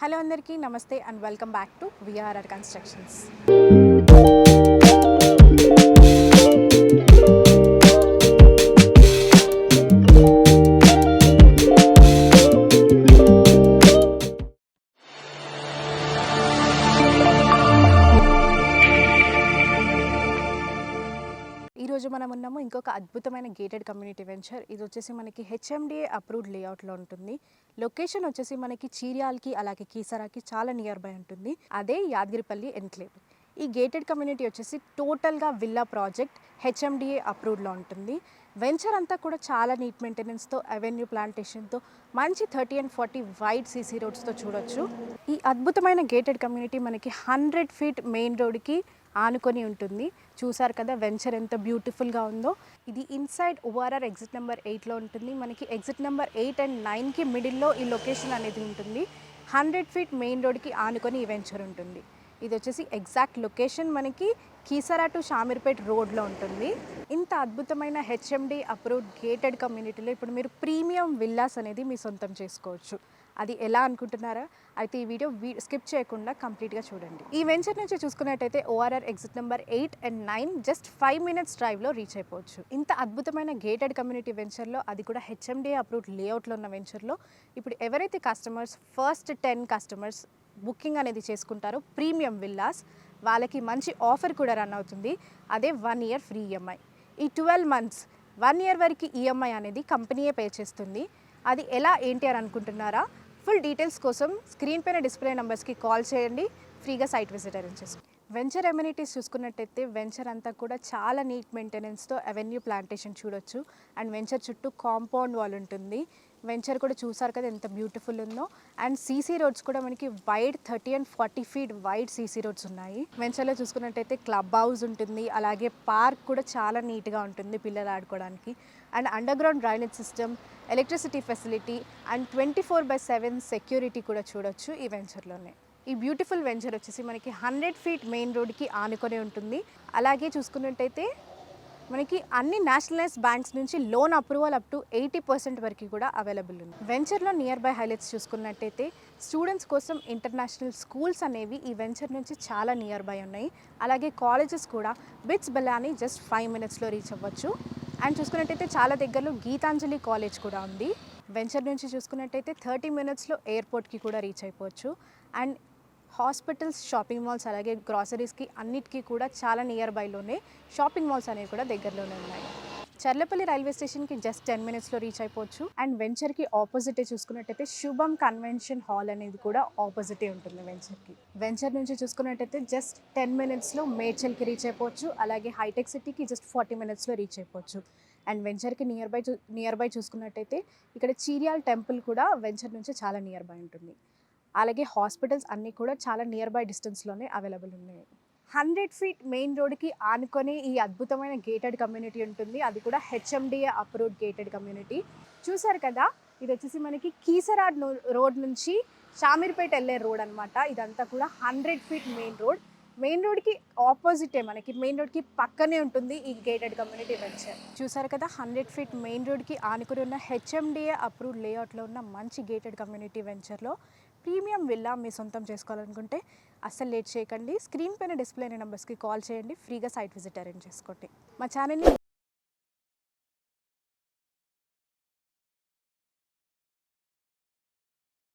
Hello అందరికీ నమస్తే and welcome back to VRR constructions. ఈరోజు మనం ఉన్నాము ఇంకొక అద్భుతమైన గేటెడ్ కమ్యూనిటీ వెంచర్. ఇది వచ్చేసి మనకి హెచ్ఎండిఏ అప్రూవ్డ్ లేఅవుట్లో ఉంటుంది. లొకేషన్ వచ్చేసి మనకి చీర్యాల్కి అలాగే కీసరాకి చాలా నియర్ బై ఉంటుంది. అదే యాదగిరిపల్లి ఎన్క్లేవ్. ఈ గేటెడ్ కమ్యూనిటీ వచ్చేసి టోటల్గా విల్లా ప్రాజెక్ట్ హెచ్ఎండిఏ అప్రూవ్డ్లో ఉంటుంది. వెంచర్ అంతా కూడా చాలా నీట్ మెయింటెనెన్స్తో, అవెన్యూ ప్లాంటేషన్తో, మంచి 30 and 40 వైడ్ సీసీ రోడ్స్తో చూడొచ్చు. ఈ అద్భుతమైన గేటెడ్ కమ్యూనిటీ మనకి 100 feet మెయిన్ రోడ్కి ఆనుకొని ఉంటుంది. చూసారు కదా వెంచర్ ఎంత బ్యూటిఫుల్గా ఉందో. ఇది ఇన్సైడ్ ఓఆర్ఆర్ ఎగ్జిట్ నెంబర్ 8లో ఉంటుంది. మనకి ఎగ్జిట్ నెంబర్ 8 and 9కి మిడిల్లో ఈ లొకేషన్ అనేది ఉంటుంది. 100 feet మెయిన్ రోడ్కి ఆనుకొని ఈ వెంచర్ ఉంటుంది. ఇది వచ్చేసి ఎగ్జాక్ట్ లొకేషన్ మనకి కీసరా టు షామీర్పేట్ రోడ్లో ఉంటుంది. ఇంత అద్భుతమైన హెచ్ఎండి అప్రూవ్డ్ గేటెడ్ కమ్యూనిటీలో ఇప్పుడు మీరు ప్రీమియం విల్లాస్ అనేది మీ సొంతం చేసుకోవచ్చు. అది ఎలా అనుకుంటున్నారా? అయితే ఈ వీడియో స్కిప్ చేయకుండా కంప్లీట్గా చూడండి. ఈ వెంచర్ నుంచి చూసుకున్నట్టయితే ORR exit number 8 and 9 just 5 minutes డ్రైవ్లో రీచ్ అయిపోవచ్చు. ఇంత అద్భుతమైన గేటెడ్ కమ్యూనిటీ వెంచర్లో, అది కూడా హెచ్ఎండిఏ అప్రూవ్డ్ లేఅవుట్లో ఉన్న వెంచర్లో ఇప్పుడు ఎవరైతే కస్టమర్స్ ఫస్ట్ 10 customers బుకింగ్ అనేది చేసుకుంటారో ప్రీమియం విల్లాస్, వాళ్ళకి మంచి ఆఫర్ కూడా రన్ అవుతుంది. అదే 1 year ఫ్రీ ఈఎంఐ. ఈ 12 months 1 year వరకు ఈఎంఐ అనేది కంపెనీయే పే చేస్తుంది. అది ఎలా ఏంటి అని అనుకుంటున్నారా? ఫుల్ డీటెయిల్స్ కోసం స్క్రీన్ పైన డిస్ప్లే నెంబర్స్కి కాల్ చేయండి. ఫ్రీగా సైట్ విజిట్ అరేంజ్ చేసుకోండి. వెంచర్ ఎమ్యూనిటీస్ చూసుకున్నట్టయితే వెంచర్ అంతా కూడా చాలా నీట్ మెయింటెనెన్స్తో అవెన్యూ ప్లాంటేషన్ చూడొచ్చు. అండ్ వెంచర్ చుట్టూ కాంపౌండ్ వాల్ ఉంటుంది. వెంచర్ కూడా చూసారు కదా ఎంత బ్యూటిఫుల్ ఉందో. అండ్ సీసీ రోడ్స్ కూడా మనకి wide 30 and 40 feet wide CC roads ఉన్నాయి. వెంచర్లో చూసుకున్నట్టయితే క్లబ్ హౌస్ ఉంటుంది. అలాగే పార్క్ కూడా చాలా నీట్గా ఉంటుంది పిల్లలు ఆడుకోవడానికి. And under ground drainage system, electricity facility and 24/7 security కూడా చూడొచ్చు ఈ వెంచర్లోనే. ఈ బ్యూటిఫుల్ వెంచర్ వచ్చేసి మనకి 100 feet మెయిన్ రోడ్కి ఆనుకొని ఉంటుంది. అలాగే చూసుకున్నట్టయితే మనకి అన్ని నేషనలైజ్డ్ బ్యాంక్స్ నుంచి లోన్ అప్రూవల్ అప్ టు 80% వరకు కూడా అవైలబుల్ ఉంది. వెంచర్లో నియర్ బై హైలైట్స్ చూసుకున్నట్టయితే స్టూడెంట్స్ కోసం ఇంటర్నేషనల్ స్కూల్స్ అనేవి ఈ వెంచర్ నుంచి చాలా నియర్ బై ఉన్నాయి. అలాగే కాలేజెస్ కూడా బిట్స్ బెల్లాని జస్ట్ 5 minutesలో రీచ్ అవ్వచ్చు. అండ్ చూసుకున్నట్టయితే చాలా దగ్గరలో గీతాంజలి కాలేజ్ కూడా ఉంది. వెంచర్ నుంచి చూసుకున్నట్టయితే 30 minutesలో ఎయిర్పోర్ట్కి కూడా రీచ్ అయిపోవచ్చు. అండ్ హాస్పిటల్స్, షాపింగ్ మాల్స్, అలాగే గ్రాసరీస్కి అన్నిటికీ కూడా చాలా నియర్ బైలోనే షాపింగ్ మాల్స్ అనేవి కూడా దగ్గరలోనే ఉన్నాయి. చర్లపల్లి రైల్వే స్టేషన్కి జస్ట్ 10 minutesలో రీచ్ అయిపోవచ్చు. అండ్ వెంచర్కి ఆపోజిటే చూసుకున్నట్టయితే శుభం కన్వెన్షన్ హాల్ అనేది కూడా ఆపోజిటే ఉంటుంది వెంచర్కి. వెంచర్ నుంచి చూసుకున్నట్టయితే జస్ట్ 10 minutesలో మేడ్చల్కి రీచ్ అయిపోవచ్చు. అలాగే హైటెక్ సిటీకి జస్ట్ 40 minutesలో రీచ్ అయిపోవచ్చు. అండ్ వెంచర్కి నియర్ బై చూసుకున్నట్టయితే ఇక్కడ చీర్యాల్ టెంపుల్ కూడా వెంచర్ నుంచి చాలా నియర్ బై ఉంటుంది. అలాగే హాస్పిటల్స్ అన్నీ కూడా చాలా నియర్ బై డిస్టెన్స్లోనే అవైలబుల్ ఉన్నాయి. 100 feet మెయిన్ రోడ్కి ఆనుకొని ఈ అద్భుతమైన గేటెడ్ కమ్యూనిటీ ఉంటుంది. అది కూడా హెచ్ఎండిఏ అప్రూవ్డ్ గేటెడ్ కమ్యూనిటీ. చూసారు కదా, ఇది వచ్చేసి మనకి కీసరా రోడ్ నుంచి షామీర్పేట వెళ్ళే రోడ్ అనమాట. ఇదంతా కూడా 100 feet మెయిన్ రోడ్కి ఆపోజిటే, మనకి మెయిన్ రోడ్కి పక్కనే ఉంటుంది ఈ గేటెడ్ కమ్యూనిటీ వెంచర్. చూసారు కదా, 100 feet మెయిన్ రోడ్కి ఆనుకుని ఉన్న హెచ్ఎండిఏ అప్రూవ్డ్ లేఅవుట్లో ఉన్న మంచి గేటెడ్ కమ్యూనిటీ వెంచర్లో ప్రీమియం విల్లా మీ సొంతం చేసుకోవాలనుకుంటే అస్సలు లేట్ చేయకండి. స్క్రీన్ పైన డిస్ప్లే అయిన నెంబర్స్కి కాల్ చేయండి. ఫ్రీగా సైట్ విజిట్ అరేంజ్ చేసుకోండి. మా ఛానల్ని